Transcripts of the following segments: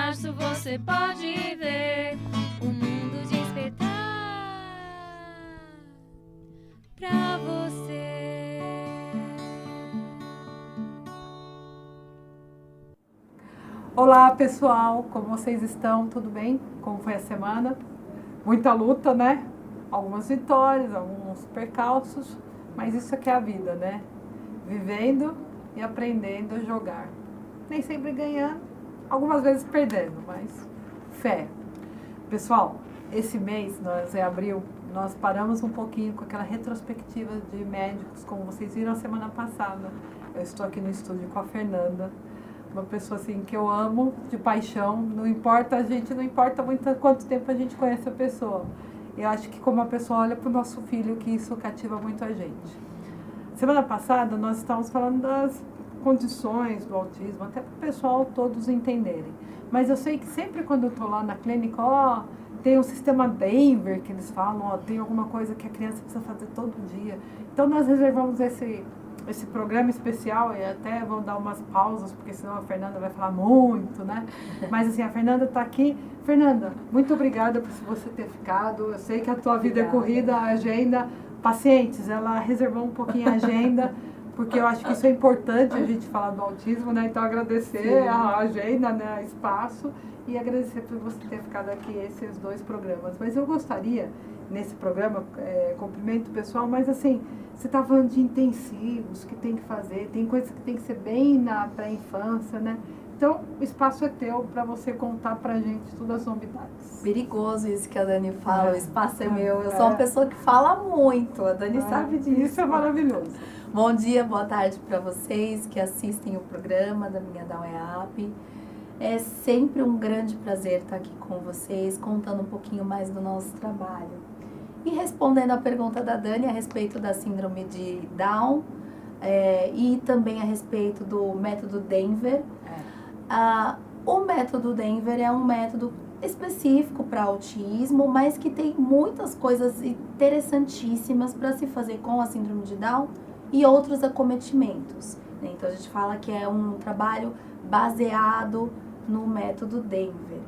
março você pode ver o mundo despertar pra você. Olá pessoal, como vocês estão? Tudo bem? Como foi a semana? Muita luta, né? Algumas vitórias, alguns percalços, mas isso aqui é a vida, né? Vivendo e aprendendo a jogar. Nem sempre ganhando, algumas vezes perdendo, mas fé. Pessoal, esse mês, em abril, nós paramos um pouquinho com aquela retrospectiva de médicos, como vocês viram a semana passada. Eu estou aqui no estúdio com a Fernanda, uma pessoa assim que eu amo de paixão, não importa muito quanto tempo a gente conhece a pessoa. Eu acho que como a pessoa olha para o nosso filho, que isso cativa muito a gente. Semana passada nós estávamos falando das condições do autismo, até para o pessoal todos entenderem. Mas eu sei que sempre quando eu estou lá na clínica, tem um sistema Denver que eles falam, tem alguma coisa que a criança precisa fazer todo dia. Então nós reservamos esse programa especial e até vou dar umas pausas, porque senão a Fernanda vai falar muito, né? Mas assim, a Fernanda está aqui. Fernanda, muito obrigada por você ter ficado. Eu sei que a tua vida é corrida, a agenda. Pacientes, ela reservou um pouquinho a agenda, porque eu acho que isso é importante a gente falar do autismo, né? Então agradecer a agenda, né? O espaço e agradecer por você ter ficado aqui esses 2 programas. Mas eu gostaria, nesse programa, cumprimento pessoal, mas assim, você está falando de intensivos que tem que fazer, tem coisas que tem que ser bem na pré-infância, né? Então, o espaço é teu para você contar para a gente todas as novidades. Perigoso isso que a Dani fala, o espaço é meu. Eu sou uma pessoa que fala muito, a Dani sabe disso. Isso é maravilhoso. Bom dia, boa tarde para vocês que assistem o programa da Minha Down Up. É sempre um grande prazer estar aqui com vocês, contando um pouquinho mais do nosso trabalho. E respondendo a pergunta da Dani a respeito da síndrome de Down e também a respeito do método Denver. O método Denver é um método específico para autismo, mas que tem muitas coisas interessantíssimas para se fazer com a síndrome de Down e outros acometimentos. Então a gente fala que é um trabalho baseado no método Denver.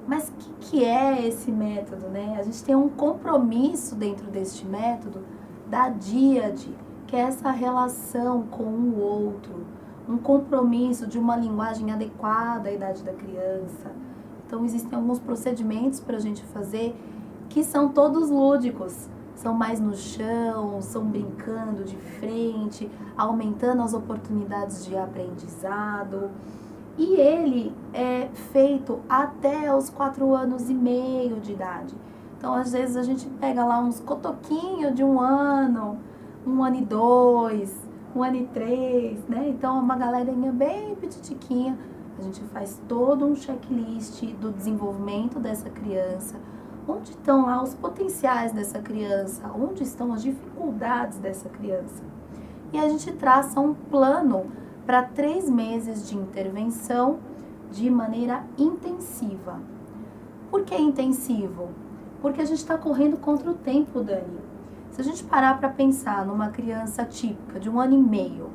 Mas o que é esse método, né? A gente tem um compromisso dentro deste método da díade, que é essa relação com o outro, um compromisso de uma linguagem adequada à idade da criança. Então existem alguns procedimentos para a gente fazer que são todos lúdicos, são mais no chão, são brincando de frente, aumentando as oportunidades de aprendizado. E ele é feito até os 4 anos e meio de idade. Então, às vezes, a gente pega lá uns cotoquinhos de 1 ano, 1 ano e 2, 1 ano e 3, né? Então, é uma galerinha bem petitiquinha. A gente faz todo um checklist do desenvolvimento dessa criança. Onde estão lá os potenciais dessa criança? Onde estão as dificuldades dessa criança? E a gente traça um plano para 3 meses de intervenção de maneira intensiva. Por que intensivo? Porque a gente está correndo contra o tempo, Dani. Se a gente parar para pensar numa criança típica de 1 ano e meio,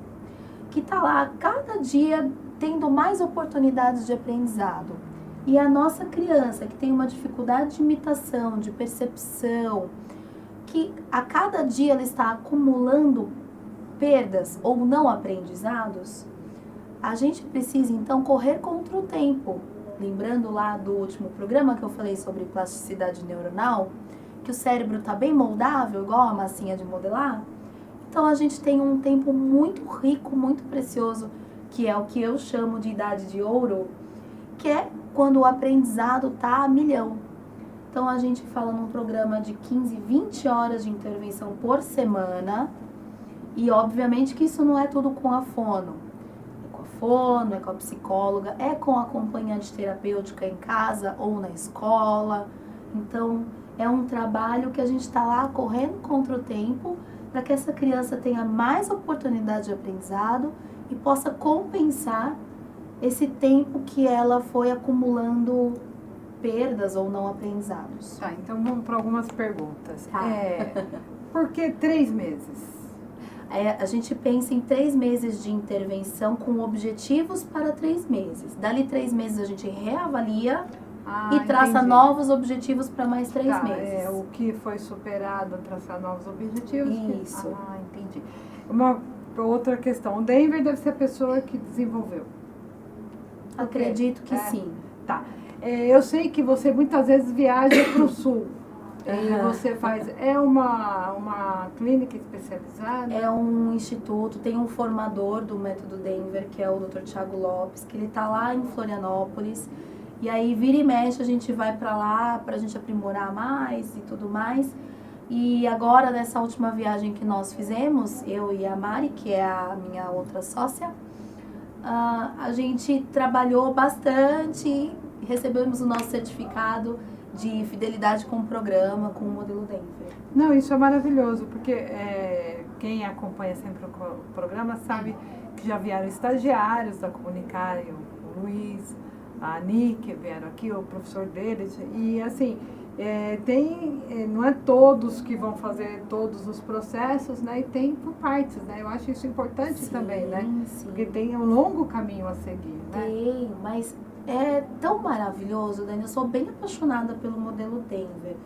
que está lá cada dia tendo mais oportunidades de aprendizado, e a nossa criança que tem uma dificuldade de imitação, de percepção, que a cada dia ela está acumulando perdas ou não aprendizados, a gente precisa então correr contra o tempo. Lembrando lá do último programa que eu falei sobre plasticidade neuronal, que o cérebro está bem moldável, igual a massinha de modelar. Então a gente tem um tempo muito rico, muito precioso, que é o que eu chamo de idade de ouro, que é quando o aprendizado está a milhão. Então a gente fala num programa de 15, 20 horas de intervenção por semana. E obviamente que isso não é tudo com a fono. É com a fono, é com a psicóloga, é com a acompanhante terapêutica em casa ou na escola. Então é um trabalho que a gente está lá correndo contra o tempo para que essa criança tenha mais oportunidade de aprendizado e possa compensar esse tempo que ela foi acumulando perdas ou não aprendizados. Então vamos para algumas perguntas. Por que 3 meses? A gente pensa em 3 meses de intervenção com objetivos para 3 meses. Dali 3 meses a gente reavalia e traça entendi. novos objetivos para mais 3 Tá, meses. o que foi superado, traçar novos objetivos. Isso. Entendi. Uma outra questão, o Denver deve ser a pessoa que desenvolveu. Acredito que É. sim. Tá. Eu sei que você muitas vezes viaja para o sul. E Aham. você faz. É uma clínica especializada? É um instituto, tem um formador do método Denver, que é o Dr. Thiago Lopes, que ele tá lá em Florianópolis. E aí, vira e mexe, a gente vai para lá pra gente aprimorar mais e tudo mais. E agora, nessa última viagem que nós fizemos, eu e a Mari, que é a minha outra sócia, a gente trabalhou bastante, recebemos o nosso certificado de fidelidade com o programa, com o modelo Denver. Não, isso é maravilhoso, porque quem acompanha sempre o programa sabe que já vieram estagiários da Comunicare, o Luiz, a Nick, vieram aqui, o professor deles, e assim, não é todos que vão fazer todos os processos, né, e tem por partes, né, eu acho isso importante Sim, também, né, sim. porque tem um longo caminho a seguir, né. Tem, mas é tão maravilhoso, Dani. Eu sou bem apaixonada pelo modelo Denver,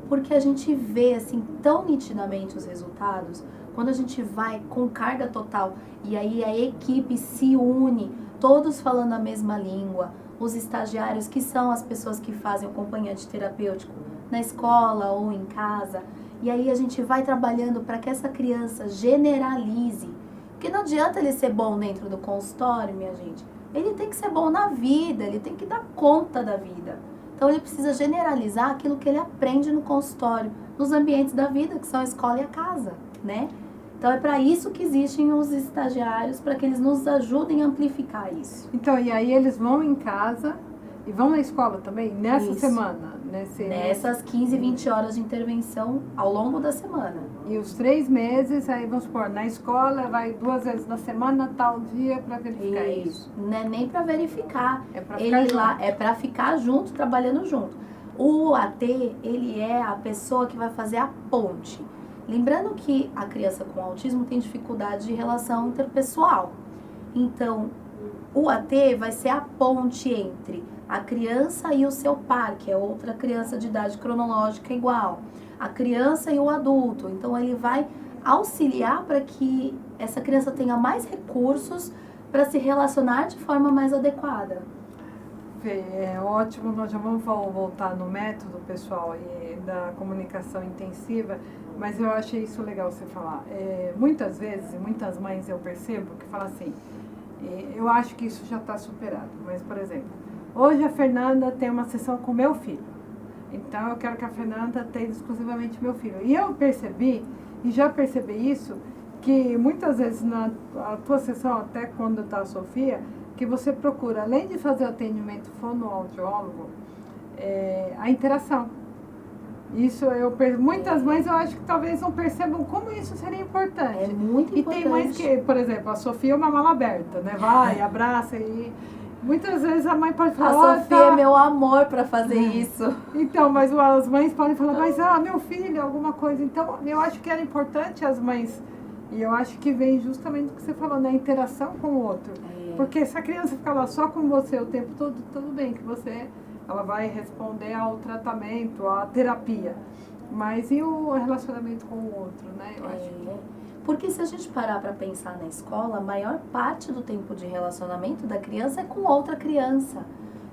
porque a gente vê assim tão nitidamente os resultados quando a gente vai com carga total e aí a equipe se une, todos falando a mesma língua, os estagiários que são as pessoas que fazem o acompanhante terapêutico na escola ou em casa, e aí a gente vai trabalhando para que essa criança generalize, porque não adianta ele ser bom dentro do consultório, minha gente. Ele tem que ser bom na vida, ele tem que dar conta da vida. Então ele precisa generalizar aquilo que ele aprende no consultório, nos ambientes da vida, que são a escola e a casa, né? Então é para isso que existem os estagiários, para que eles nos ajudem a amplificar isso. Então, e aí eles vão em casa e vão na escola também, nessa Isso. semana? Nessas 15, 20 horas de intervenção ao longo da semana. E os 3 meses, aí vamos supor, na escola vai 2 vezes na semana, tal dia, para verificar isso. Não é nem para verificar. É para ficar Ele lá junto. é para ficar junto, trabalhando junto. O AT, ele é a pessoa que vai fazer a ponte. Lembrando que a criança com autismo tem dificuldade de relação interpessoal. Então, o AT vai ser a ponte entre a criança e o seu par, que é outra criança de idade cronológica igual. A criança e o adulto. Então, ele vai auxiliar para que essa criança tenha mais recursos para se relacionar de forma mais adequada. É ótimo, nós já vamos voltar no método, pessoal, e da comunicação intensiva, mas eu achei isso legal você falar. Muitas vezes, muitas mães eu percebo que falam assim, eu acho que isso já está superado, mas, por exemplo, hoje a Fernanda tem uma sessão com meu filho, então eu quero que a Fernanda tenha exclusivamente meu filho. E eu percebi, e já percebi isso, que muitas vezes na tua sessão, até quando está a Sofia, que você procura, além de fazer o atendimento fonoaudiólogo, a interação. Isso muitas mães eu acho que talvez não percebam como isso seria importante. É muito E importante. tem mães que, por exemplo, a Sofia é uma mala aberta, né? Vai, abraça e muitas vezes a mãe pode falar... A Sofia é meu amor para fazer isso. Então, mas as mães podem falar, mas meu filho, alguma coisa. Então, eu acho que era importante as mães, e eu acho que vem justamente do que você falou, na interação com o outro. Porque se a criança ficar lá só com você o tempo todo, tudo bem que ela vai responder ao tratamento, à terapia. Mas e o relacionamento com o outro, né? Eu acho que... Porque se a gente parar para pensar na escola, a maior parte do tempo de relacionamento da criança é com outra criança.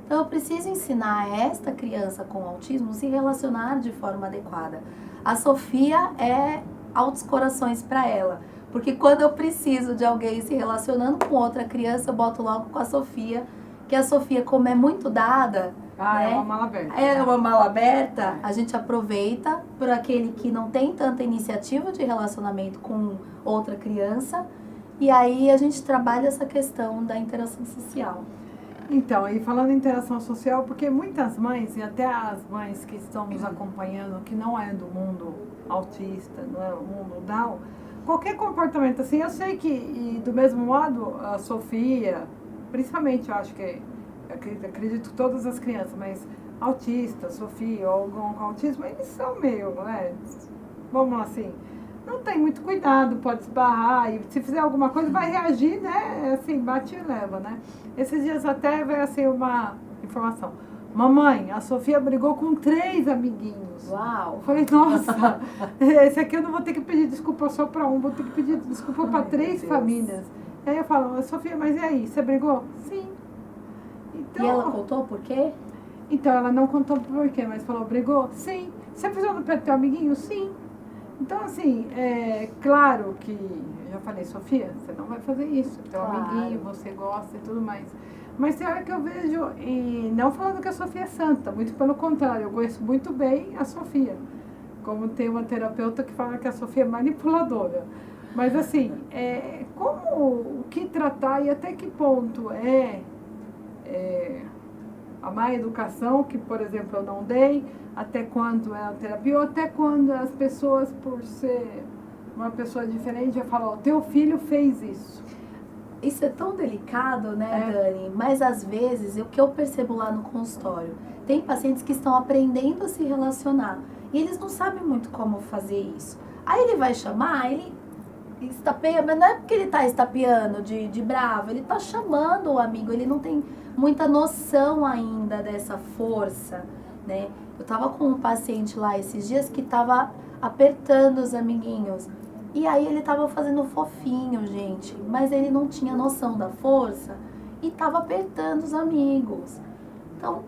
Então eu preciso ensinar esta criança com autismo a se relacionar de forma adequada. A Sofia é altos corações para ela. Porque quando eu preciso de alguém se relacionando com outra criança, eu boto logo com a Sofia. Que a Sofia, como é muito dada... é uma mala aberta. É uma mala aberta, a gente aproveita por aquele que não tem tanta iniciativa de relacionamento com outra criança. E aí a gente trabalha essa questão da interação social. Então, e falando em interação social, porque muitas mães, e até as mães que estão nos acompanhando, que não é do mundo autista, não é do mundo Down, qualquer comportamento assim, eu sei que, e do mesmo modo, a Sofia, principalmente eu acho que, acredito todas as crianças, mas autista, Sofia, ou algum com autismo, eles são meio, né, vamos lá assim, não tem muito cuidado, pode esbarrar, e se fizer alguma coisa vai reagir, né? Assim, bate e leva, né? Esses dias até veio assim uma informação. Mamãe, a Sofia brigou com 3 amiguinhos. Uau! Eu falei, nossa, esse aqui eu não vou ter que pedir desculpa só para um, vou ter que pedir desculpa para 3 famílias. E aí eu falo, Sofia, mas e aí, você brigou? Sim. Então, E ela contou por quê? então ela não contou por quê, mas falou, brigou? Sim. Você pisou no pé do teu amiguinho? Sim. Então, assim, é claro que, eu já falei, Sofia, você não vai fazer isso, teu Claro. amiguinho, você gosta e tudo mais. Mas tem hora que eu vejo, e não falando que a Sofia é santa, muito pelo contrário, eu conheço muito bem a Sofia. Como tem uma terapeuta que fala que a Sofia é manipuladora. Mas assim, o que tratar e até que ponto a má educação, que por exemplo eu não dei, até quando é a terapia, ou até quando as pessoas, por ser uma pessoa diferente, já falam, teu filho fez isso. Isso é tão delicado, né, Dani? Mas às vezes, o que eu percebo lá no consultório, tem pacientes que estão aprendendo a se relacionar e eles não sabem muito como fazer isso. Aí ele vai chamar, ele estapeia, mas não é porque ele está estapeando de bravo, ele está chamando o amigo, ele não tem muita noção ainda dessa força, né? Eu estava com um paciente lá esses dias que estava apertando os amiguinhos. E aí ele tava fazendo fofinho, gente, mas ele não tinha noção da força e tava apertando os amigos. Então,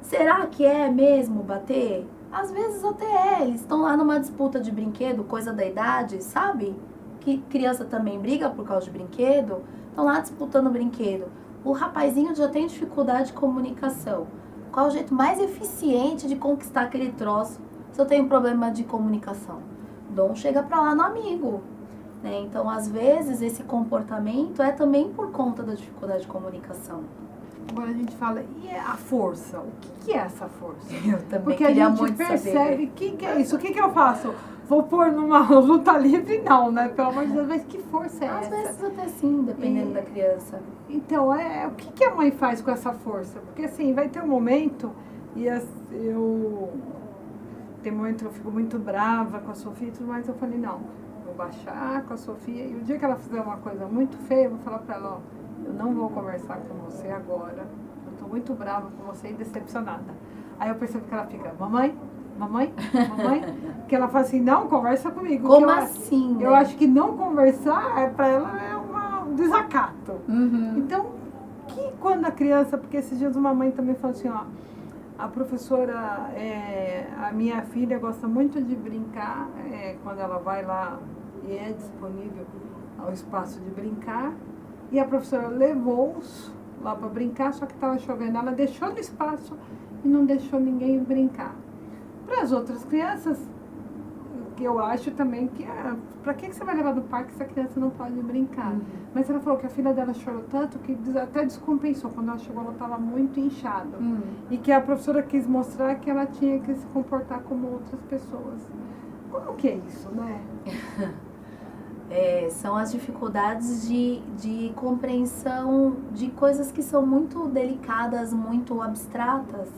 será que é mesmo bater? Às vezes até eles estão lá numa disputa de brinquedo, coisa da idade, sabe? Que criança também briga por causa de brinquedo, estão lá disputando brinquedo. O rapazinho já tem dificuldade de comunicação. Qual é o jeito mais eficiente de conquistar aquele troço se eu tenho problema de comunicação? Dom chega pra lá no amigo, né? Então, às vezes, esse comportamento é também por conta da dificuldade de comunicação. Agora a gente fala, e a força? O que é essa força? Eu também Porque a queria gente muito percebe, saber. o que é isso? O que eu faço? Vou pôr numa luta livre? Não, né? Pelo amor de Deus, mas que força é Às essa? vezes até sim, dependendo da criança. Então, o que a mãe faz com essa força? Porque assim, vai ter um momento, tem momento que eu fico muito brava com a Sofia e tudo mais, eu falei, não, vou baixar com a Sofia, e o dia que ela fizer uma coisa muito feia, eu vou falar pra ela, ó, eu não vou conversar com você agora, eu tô muito brava com você e decepcionada. Aí eu percebo que ela fica, mamãe, que ela fala assim, não, conversa comigo. Como assim, Eu né? acho que não conversar, pra ela é um desacato. Uhum. Então, que quando a criança, porque esses dias uma mãe também falou assim, ó, a professora, a minha filha gosta muito de brincar, quando ela vai lá e é disponível ao espaço de brincar, e a professora levou-os lá para brincar, só que estava chovendo, ela deixou no espaço e não deixou ninguém brincar. Para as outras crianças, que eu acho também que, para que você vai levar do parque se a criança não pode brincar? Uhum. Mas ela falou que a filha dela chorou tanto que até descompensou. Quando ela chegou, ela estava muito inchada. E que a professora quis mostrar que ela tinha que se comportar como outras pessoas. Como que é isso, né? São as dificuldades de compreensão de coisas que são muito delicadas, muito abstratas.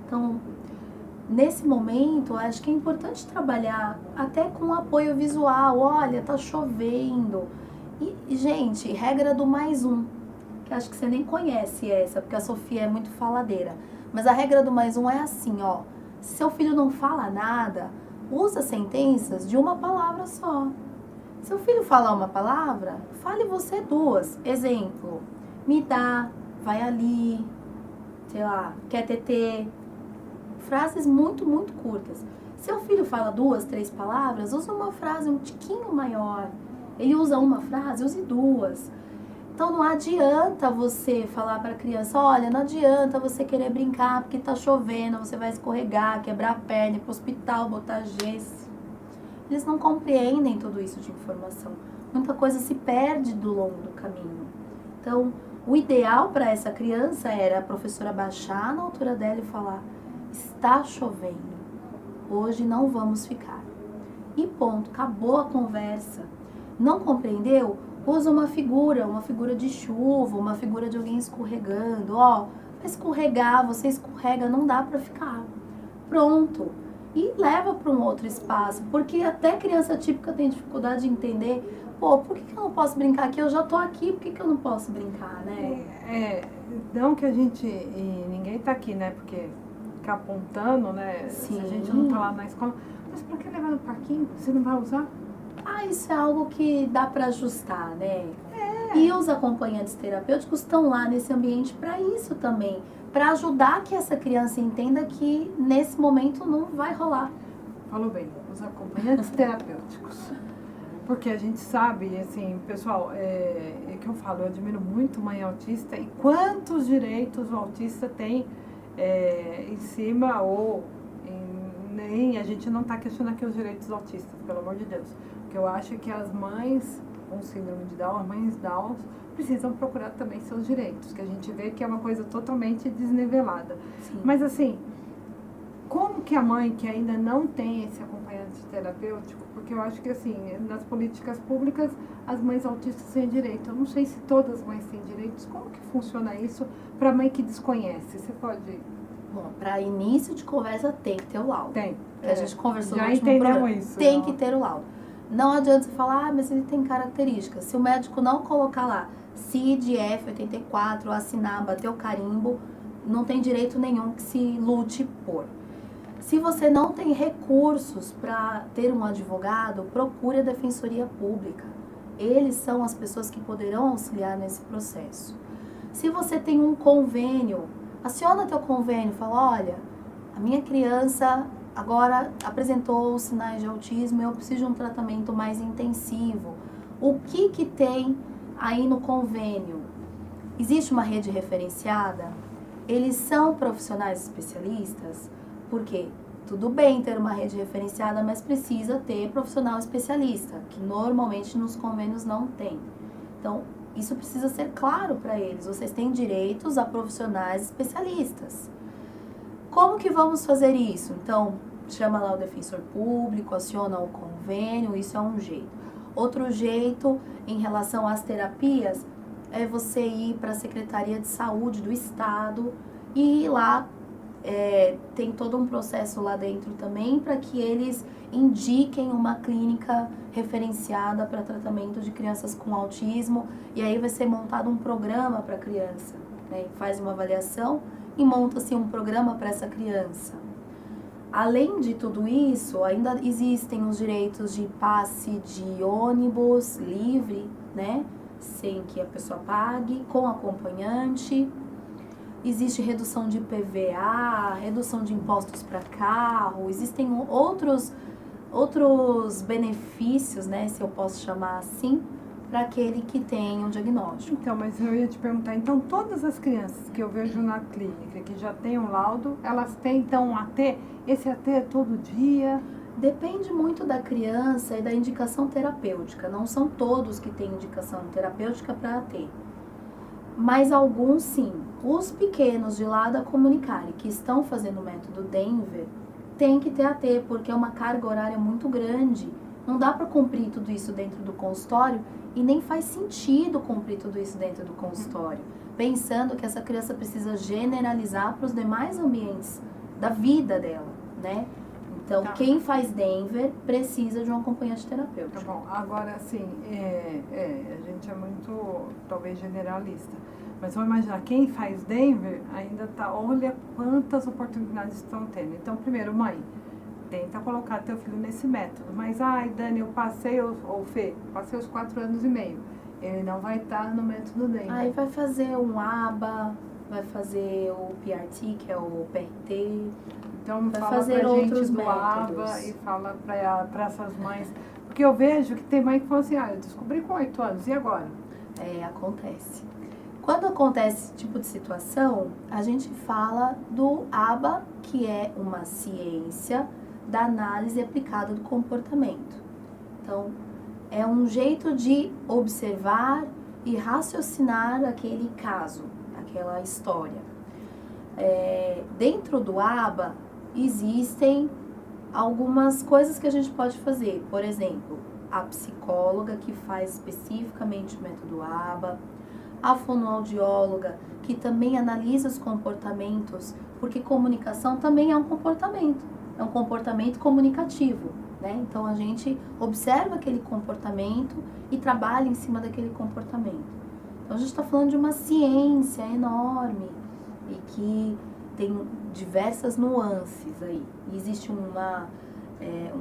Então, nesse momento, acho que é importante trabalhar até com apoio visual. Olha, tá chovendo. E, gente, regra do +1, que acho que você nem conhece essa, porque a Sofia é muito faladeira. Mas a regra do +1 é assim, ó. Se seu filho não fala nada, usa sentenças de uma palavra só. Seu filho falar uma palavra, fale você 2. Exemplo, me dá, vai ali, sei lá, quer tetê. Frases muito, muito curtas. Seu filho fala 2, 3 palavras, usa uma frase um tiquinho maior. Ele usa uma frase, use 2. Então não adianta você falar para a criança, olha, não adianta você querer brincar porque tá chovendo, você vai escorregar, quebrar a perna, ir pro hospital, botar gesso. Eles não compreendem tudo isso de informação. Muita coisa se perde do longo do caminho. Então, o ideal para essa criança era a professora baixar na altura dela e falar, está chovendo, hoje não vamos ficar. E ponto, acabou a conversa. Não compreendeu? Usa uma figura de chuva, uma figura de alguém escorregando. Ó, vai escorregar, você escorrega, não dá para ficar. Pronto. e leva para um outro espaço, porque até criança típica tem dificuldade de entender, pô, por que eu não posso brincar aqui? Eu já tô aqui, por que eu não posso brincar, né? Não que a gente, e ninguém tá aqui, né, porque ficar apontando, né, se a gente não tá lá na escola, mas pra que levar no parquinho? Você não vai usar? Isso é algo que dá para ajustar, né? E os acompanhantes terapêuticos estão lá nesse ambiente para isso também, para ajudar que essa criança entenda que nesse momento não vai rolar. Falou bem, os acompanhantes terapêuticos. Porque a gente sabe, assim, pessoal, é que eu falo, eu admiro muito mãe autista e quantos direitos o autista tem em cima ou nem a gente não está questionando aqui os direitos dos autistas, pelo amor de Deus. Porque eu acho que as mães com síndrome de Down, as mães Down, precisam procurar também seus direitos, que a gente vê que é uma coisa totalmente desnivelada. Sim. Mas assim, como que a mãe que ainda não tem esse acompanhante terapêutico, porque eu acho que assim, nas políticas públicas as mães autistas têm direito, eu não sei se todas as mães têm direitos, como que funciona isso para a mãe que desconhece? Você pode... Bom, para início de conversa tem que ter o laudo. Tem. Que a gente conversou já no último entendemos programa. isso. Tem não. que ter o laudo. Não adianta você falar, mas ele tem características. Se o médico não colocar lá CID, F84, assinar, bater o carimbo, não tem direito nenhum que se lute por. Se você não tem recursos para ter um advogado, procure a Defensoria Pública. Eles são as pessoas que poderão auxiliar nesse processo. Se você tem um convênio, aciona teu convênio, fala, olha, a minha criança agora apresentou os sinais de autismo, eu preciso de um tratamento mais intensivo. O que tem aí no convênio? Existe uma rede referenciada? Eles são profissionais especialistas? Por quê? Tudo bem ter uma rede referenciada, mas precisa ter profissional especialista, que normalmente nos convênios não tem. Então, isso precisa ser claro para eles. Vocês têm direitos a profissionais especialistas. Como que vamos fazer isso? Então, chama lá o defensor público, aciona o convênio, isso é um jeito. Outro jeito, em relação às terapias, é você ir para a Secretaria de Saúde do Estado e lá tem todo um processo lá dentro também para que eles indiquem uma clínica referenciada para tratamento de crianças com autismo, e aí vai ser montado um programa para a criança, né? Faz uma avaliação e monta-se um programa para essa criança. Além de tudo isso, ainda existem os direitos de passe de ônibus livre, né? Sem que a pessoa pague, com acompanhante. Existe redução de IPVA, redução de impostos para carro, existem outros benefícios, né, se eu posso chamar assim, para aquele que tem um diagnóstico. Então, mas eu ia te perguntar, então todas as crianças que eu vejo na clínica, que já têm um laudo, elas têm então um AT? Esse AT é todo dia? Depende muito da criança e da indicação terapêutica, não são todos que têm indicação terapêutica para AT. Mas alguns sim. Os pequenos de lá da Comunicare que estão fazendo o método Denver tem que ter AT, porque é uma carga horária muito grande. Não dá para cumprir tudo isso dentro do consultório e nem faz sentido cumprir tudo isso dentro do consultório, pensando que essa criança precisa generalizar para os demais ambientes da vida dela, né? Então, quem faz Denver precisa de um acompanhante terapêutico. Tá bom, agora assim, a gente é muito, talvez, generalista. Mas vamos imaginar, quem faz Denver ainda tá, olha quantas oportunidades estão tendo. Então, primeiro, mãe, tenta colocar teu filho nesse método. Mas, ai, Dani, eu passei, ou Fê, passei os 4 anos e meio. Ele não vai estar no método Denver. Aí vai fazer um ABA, vai fazer o PRT, que é o PRT. Então, vai fala fazer pra gente outros do métodos. ABA e fala para essas mães. Porque eu vejo que tem mãe que fala assim, eu descobri com 8 anos, e agora? Acontece. Quando acontece esse tipo de situação, a gente fala do ABA, que é uma ciência da análise aplicada do comportamento. Então, é um jeito de observar e raciocinar aquele caso, aquela história. Dentro do ABA, existem algumas coisas que a gente pode fazer. Por exemplo, a psicóloga que faz especificamente o método ABA, a fonoaudióloga que também analisa os comportamentos, porque comunicação também é um comportamento. é um comportamento comunicativo, né? Então a gente observa aquele comportamento e trabalha em cima daquele comportamento. Então a gente está falando de uma ciência enorme e que tem diversas nuances aí. E existe um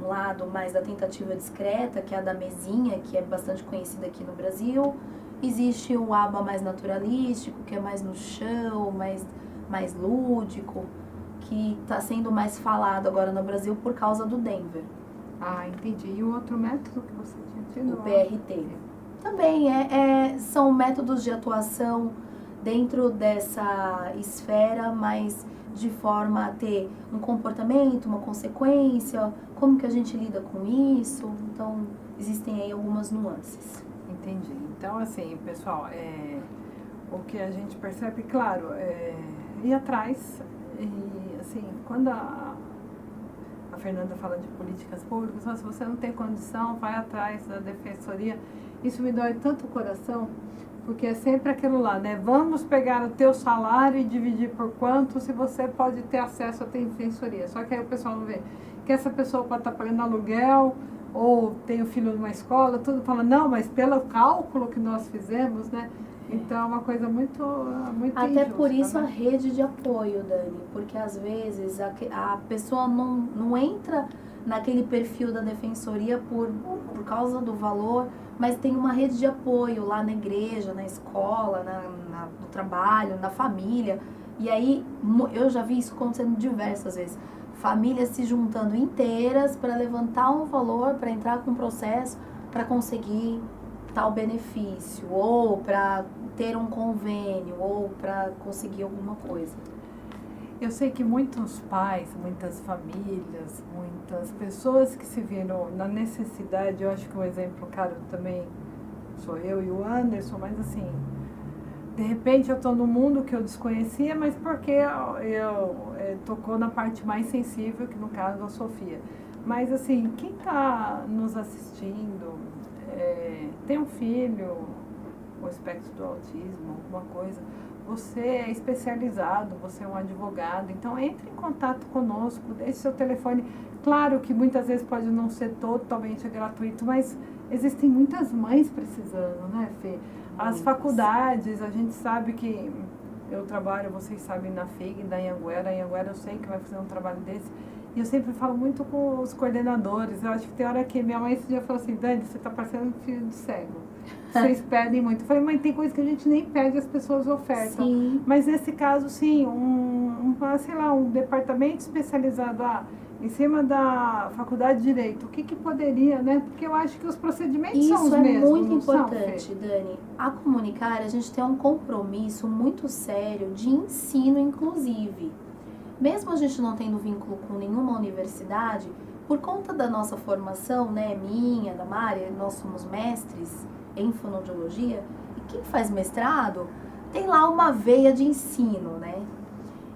lado mais da tentativa discreta, que é a da mesinha, que é bastante conhecida aqui no Brasil. Existe o ABA mais naturalístico, que é mais no chão, mais lúdico, que está sendo mais falado agora no Brasil por causa do Denver. Ah, entendi. E o outro método que você tinha tido? O PRT. Também são métodos de atuação dentro dessa esfera, mas de forma a ter um comportamento, uma consequência, como que a gente lida com isso. Então, existem aí algumas nuances. Entendi. Então, assim, pessoal, o que a gente percebe, claro, ir atrás, e assim, quando a Fernanda fala de políticas públicas, se você não tem condição, vai atrás da defensoria. Isso me dói tanto o coração, porque é sempre aquilo lá, né? Vamos pegar o teu salário e dividir por quanto, se você pode ter acesso à defensoria. Só que aí o pessoal não vê que essa pessoa pode estar pagando aluguel, ou tem o filho numa escola, tudo fala, não, mas pelo cálculo que nós fizemos, né? Então é uma coisa muito Até injusta, por isso né? a rede de apoio, Dani, porque às vezes a pessoa não entra naquele perfil da defensoria por causa do valor, mas tem uma rede de apoio lá na igreja, na escola, no trabalho, na família. E aí eu já vi isso acontecendo diversas vezes. Famílias se juntando inteiras para levantar um valor, para entrar com um processo, para conseguir tal benefício, ou para ter um convênio, ou para conseguir alguma coisa. Eu sei que muitos pais, muitas famílias, muitas pessoas que se viram na necessidade, eu acho que um exemplo claro também sou eu e o Anderson, mas assim, de repente eu estou num mundo que eu desconhecia, mas porque eu tocou na parte mais sensível, que no caso a Sofia. Mas assim, quem está nos assistindo, tem um filho, o espectro do autismo, alguma coisa, você é especializado, você é um advogado, então entre em contato conosco, deixe seu telefone. Claro que muitas vezes pode não ser totalmente gratuito, mas existem muitas mães precisando, né, Fê? As faculdades, a gente sabe que eu trabalho, vocês sabem, na FIG, da Anhanguera. A Anhanguera eu sei que vai fazer um trabalho desse. E eu sempre falo muito com os coordenadores. Eu acho que tem hora que minha mãe esse dia falou assim, Dani, você está parecendo um filho de cego. Vocês pedem muito. Eu falei, mãe, tem coisa que a gente nem pede, as pessoas ofertam. Sim. Mas nesse caso, sim, sei lá, um departamento especializado em cima da faculdade de Direito. O que poderia, né? Porque eu acho que os procedimentos são os Isso é mesmos. muito não são, importante, Fê? Dani. A Comunicar, a gente tem um compromisso muito sério de ensino, inclusive. Mesmo a gente não tendo vínculo com nenhuma universidade, por conta da nossa formação, né, minha, da Mari, nós somos mestres em fonoaudiologia, e quem faz mestrado tem lá uma veia de ensino, né?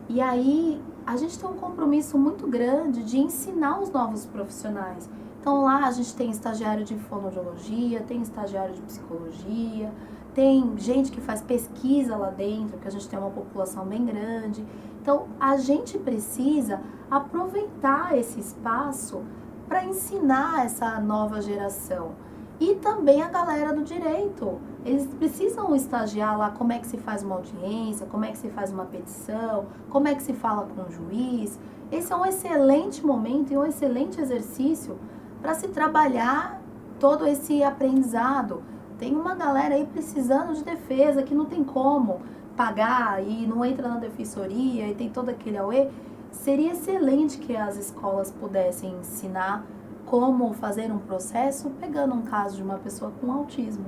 E aí a gente tem um compromisso muito grande de ensinar os novos profissionais. Então lá a gente tem estagiário de fonoaudiologia, tem estagiário de psicologia, tem gente que faz pesquisa lá dentro, porque a gente tem uma população bem grande. Então a gente precisa aproveitar esse espaço para ensinar essa nova geração. E também a galera do direito. Eles precisam estagiar lá como é que se faz uma audiência, como é que se faz uma petição, como é que se fala com o juiz. Esse é um excelente momento e um excelente exercício para se trabalhar todo esse aprendizado. Tem uma galera aí precisando de defesa que não tem como pagar e não entra na defensoria e tem todo aquele auê. Seria excelente que as escolas pudessem ensinar como fazer um processo pegando um caso de uma pessoa com autismo.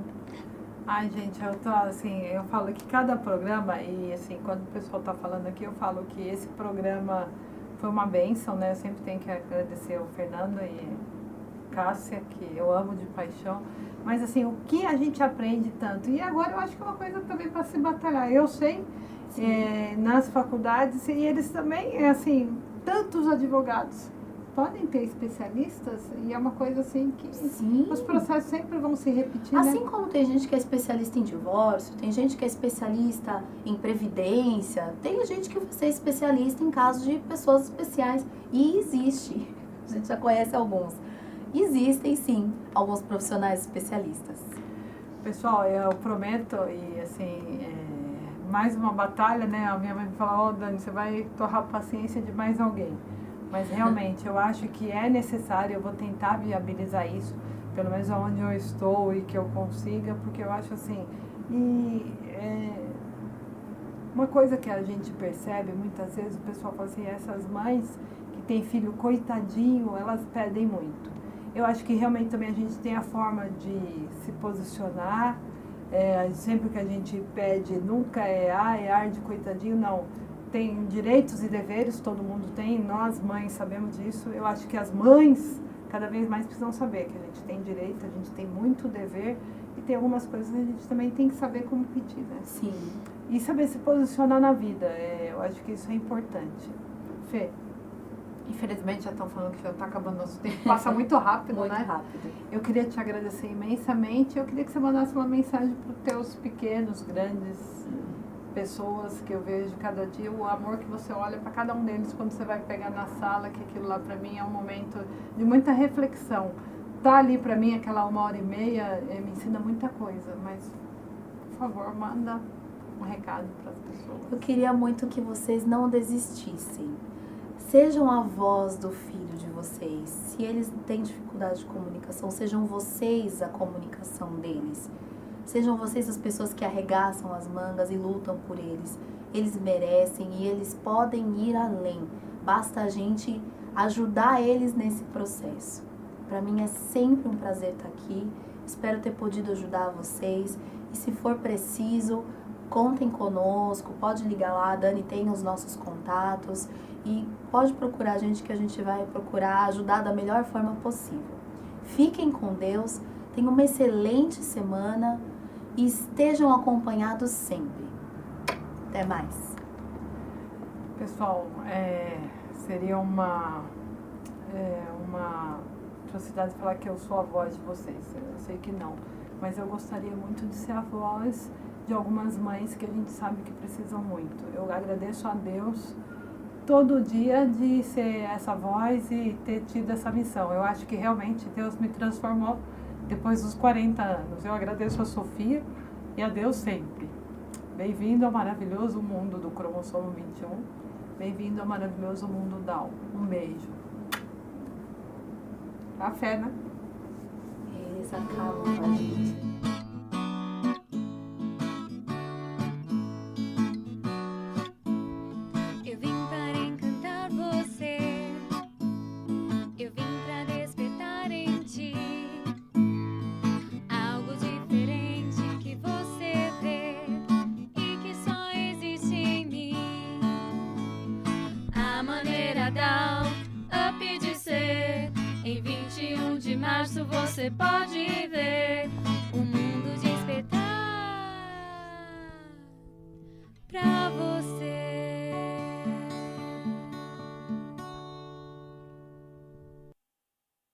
Ai, gente, eu falo que cada programa, e assim, quando o pessoal está falando aqui, eu falo que esse programa foi uma bênção, né? Eu sempre tenho que agradecer ao Fernando e Cássia, que eu amo de paixão. Mas assim, o que a gente aprende tanto? E agora eu acho que é uma coisa também para se batalhar. Eu sei, nas faculdades, e eles também, assim, tantos advogados podem ter especialistas e é uma coisa assim que Sim. os processos sempre vão se repetir, Assim né? como tem gente que é especialista em divórcio, tem gente que é especialista em previdência, tem gente que vai ser especialista em casos de pessoas especiais. E existe, a gente já conhece alguns. Existem sim alguns profissionais especialistas. Pessoal, eu prometo, e assim, mais uma batalha, né? A minha mãe fala, Dani, você vai torrar a paciência de mais alguém. Mas realmente, eu acho que é necessário, eu vou tentar viabilizar isso, pelo menos onde eu estou e que eu consiga, porque eu acho assim, uma coisa que a gente percebe, muitas vezes o pessoal fala assim, essas mães que têm filho coitadinho, elas pedem muito. Eu acho que realmente também a gente tem a forma de se posicionar, sempre que a gente pede, nunca é ar de coitadinho, não. Tem direitos e deveres, todo mundo tem, nós mães sabemos disso. Eu acho que as mães cada vez mais precisam saber que a gente tem direito, a gente tem muito dever e tem algumas coisas que a gente também tem que saber como pedir, né? Sim. E saber se posicionar na vida, eu acho que isso é importante. Fê, infelizmente já estão falando que já está acabando nosso tempo, passa muito rápido, Muito né? rápido. Eu queria te agradecer imensamente, eu queria que você mandasse uma mensagem para os teus pequenos, grandes pessoas que eu vejo cada dia, o amor que você olha para cada um deles quando você vai pegar na sala, que aquilo lá para mim é um momento de muita reflexão. Tá ali para mim aquela 1h30 me ensina muita coisa, mas por favor, manda um recado para as pessoas. Eu queria muito que vocês não desistissem. Sejam a voz do filho de vocês. Se eles têm dificuldade de comunicação, sejam vocês a comunicação deles. Sejam vocês as pessoas que arregaçam as mangas e lutam por eles. Eles merecem e eles podem ir além. Basta a gente ajudar eles nesse processo. Para mim é sempre um prazer estar aqui. Espero ter podido ajudar vocês. E se for preciso, contem conosco. Pode ligar lá, a Dani tem os nossos contatos. E pode procurar a gente que a gente vai procurar ajudar da melhor forma possível. Fiquem com Deus. Tenham uma excelente semana. E estejam acompanhados sempre. Até mais. Pessoal, seria uma atrocidade falar que eu sou a voz de vocês. Eu sei que não. Mas eu gostaria muito de ser a voz de algumas mães que a gente sabe que precisam muito. Eu agradeço a Deus todo dia de ser essa voz e ter tido essa missão. Eu acho que realmente Deus me transformou depois dos 40 anos. Eu agradeço a Sofia e a Deus sempre. Bem-vindo ao maravilhoso mundo do cromossomo 21. Bem-vindo ao maravilhoso mundo Down. Um beijo. Café, né? Eles acabam com a gente. Eu vim para encantar você, eu vim para despertar em ti algo diferente que você vê e que só existe em mim. A maneira down, up de ser. Em 21 de março você pode